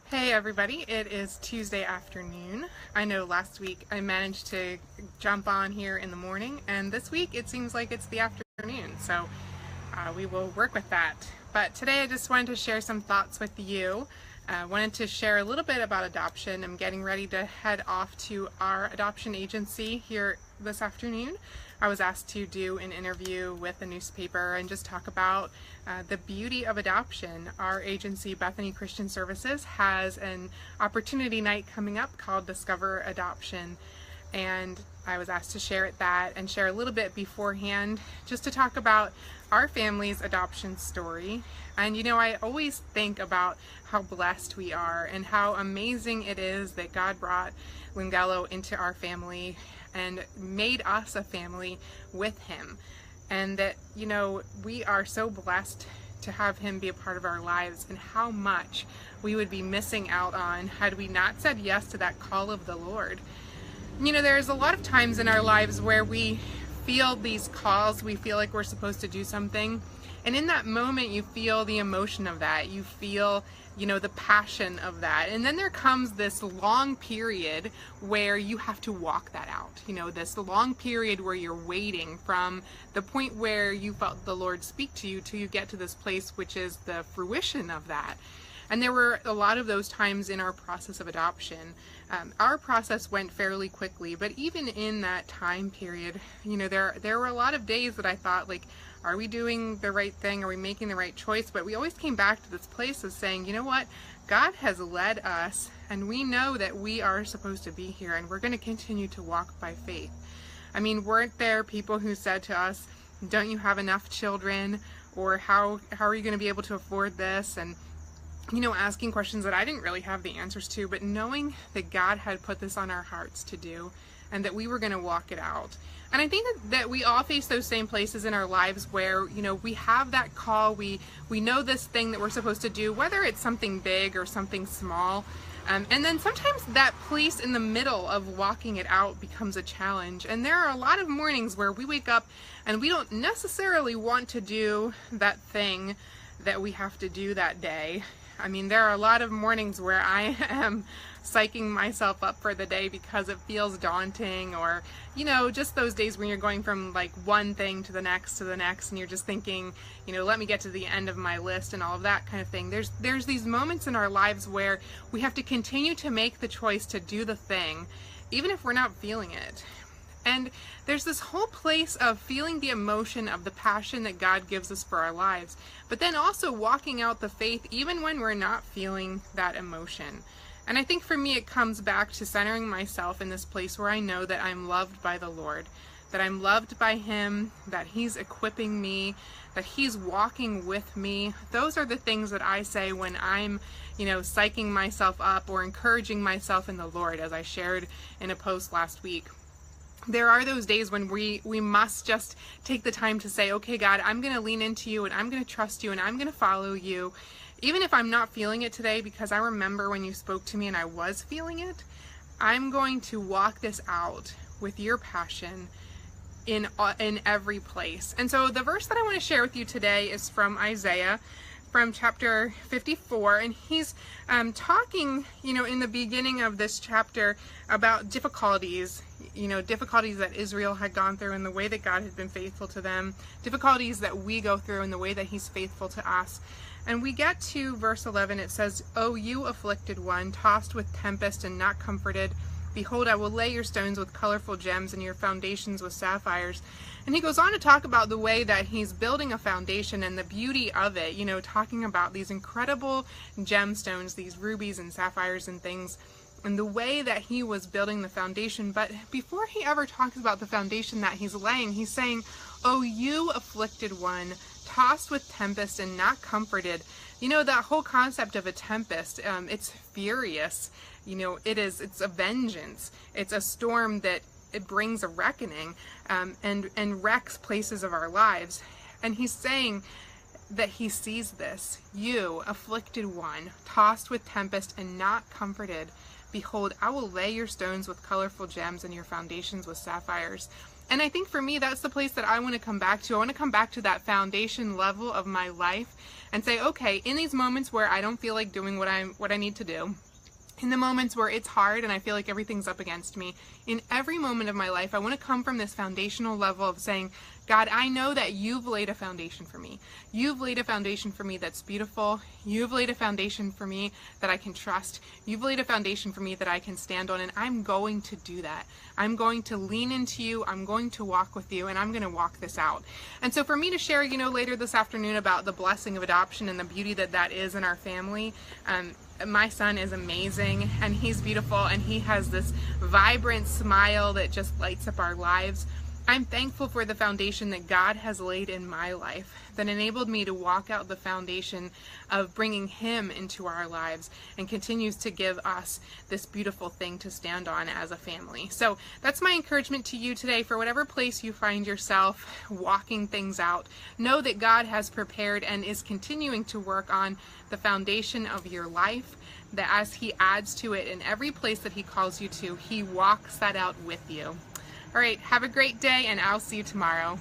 Hey everybody, it is Tuesday afternoon. I know last week I managed to jump on here in the morning, and this week it seems like it's the afternoon, so we will work with that. But today I just wanted to share some thoughts with you. I wanted to share a little bit about adoption. I'm getting ready to head off to our adoption agency here this afternoon. I was asked to do an interview with a newspaper and just talk about the beauty of adoption. Our agency, Bethany Christian Services, has an opportunity night coming up called Discover Adoption, and I was asked to share that and share a little bit beforehand just to talk about our family's adoption story. And you know, I always think about how blessed we are and how amazing it is that God brought Lingello into our family and made us a family with him. And that, you know, we are so blessed to have him be a part of our lives, and how much we would be missing out on had we not said yes to that call of the Lord. You know, there's a lot of times in our lives where we feel these calls, we feel like we're supposed to do something, and in that moment you feel the emotion of that, you feel, you know, the passion of that, and then there comes this long period where you have to walk that out. You know, this long period where you're waiting from the point where you felt the Lord speak to you till you get to this place which is the fruition of that. And there were a lot of those times in our process of adoption. Our process went fairly quickly, but even in that time period, you know, there were a lot of days that I thought, like, are we doing the right thing? Are we making the right choice? But we always came back to this place of saying, you know what? God has led us, and we know that we are supposed to be here, and we're going to continue to walk by faith. I mean, weren't there people who said to us, don't you have enough children? Or how are you going to be able to afford this? And you know, asking questions that I didn't really have the answers to, but knowing that God had put this on our hearts to do and that we were going to walk it out. And I think that we all face those same places in our lives where, you know, we have that call, we know this thing that we're supposed to do, whether it's something big or something small. And then sometimes that place in the middle of walking it out becomes a challenge. And there are a lot of mornings where we wake up and we don't necessarily want to do that thing that we have to do that day. I mean, there are a lot of mornings where I am psyching myself up for the day because it feels daunting, or, you know, just those days when you're going from like one thing to the next and you're just thinking, you know, let me get to the end of my list and all of that kind of thing. There's these moments in our lives where we have to continue to make the choice to do the thing, even if we're not feeling it. And there's this whole place of feeling the emotion of the passion that God gives us for our lives, but then also walking out the faith even when we're not feeling that emotion. And I think for me it comes back to centering myself in this place where I know that I'm loved by the Lord, that I'm loved by him, that he's equipping me, that he's walking with me. Those are the things that I say when I'm, you know, psyching myself up or encouraging myself in the Lord, as I shared in a post last week. There are those days when we must just take the time to say, okay, God, I'm going to lean into you and I'm going to trust you and I'm going to follow you. Even if I'm not feeling it today, because I remember when you spoke to me and I was feeling it, I'm going to walk this out with your passion in every place. And so the verse that I want to share with you today is from Isaiah, from chapter 54, and he's talking, you know, in the beginning of this chapter about difficulties, you know, difficulties that Israel had gone through and the way that God had been faithful to them, difficulties that we go through and the way that he's faithful to us. And we get to verse 11, it says, "O you afflicted one, tossed with tempest and not comforted, behold, I will lay your stones with colorful gems and your foundations with sapphires." And he goes on to talk about the way that he's building a foundation and the beauty of it, you know, talking about these incredible gemstones, these rubies and sapphires and things, and the way that he was building the foundation. But before he ever talks about the foundation that he's laying, he's saying, "O you afflicted one, tossed with tempest and not comforted." You know, that whole concept of a tempest, it's furious. You know, it's a vengeance. It's a storm that it brings a reckoning and wrecks places of our lives. And he's saying that he sees this. You, afflicted one, tossed with tempest and not comforted, behold, I will lay your stones with colorful gems and your foundations with sapphires. And I think for me, that's the place that I want to come back to. I want to come back to that foundation level of my life and say, okay, in these moments where I don't feel like doing what I need to do, in the moments where it's hard and I feel like everything's up against me, in every moment of my life, I want to come from this foundational level of saying, God, I know that you've laid a foundation for me. You've laid a foundation for me that's beautiful. You've laid a foundation for me that I can trust. You've laid a foundation for me that I can stand on, and I'm going to do that. I'm going to lean into you. I'm going to walk with you, and I'm going to walk this out. And so for me to share, later this afternoon about the blessing of adoption and the beauty that that is in our family, my son is amazing, and he's beautiful, and he has this vibrant smile that just lights up our lives. I'm thankful for the foundation that God has laid in my life that enabled me to walk out the foundation of bringing him into our lives and continues to give us this beautiful thing to stand on as a family. So that's my encouragement to you today. For whatever place you find yourself walking things out, know that God has prepared and is continuing to work on the foundation of your life, that as he adds to it in every place that he calls you to, he walks that out with you. All right, have a great day, and I'll see you tomorrow.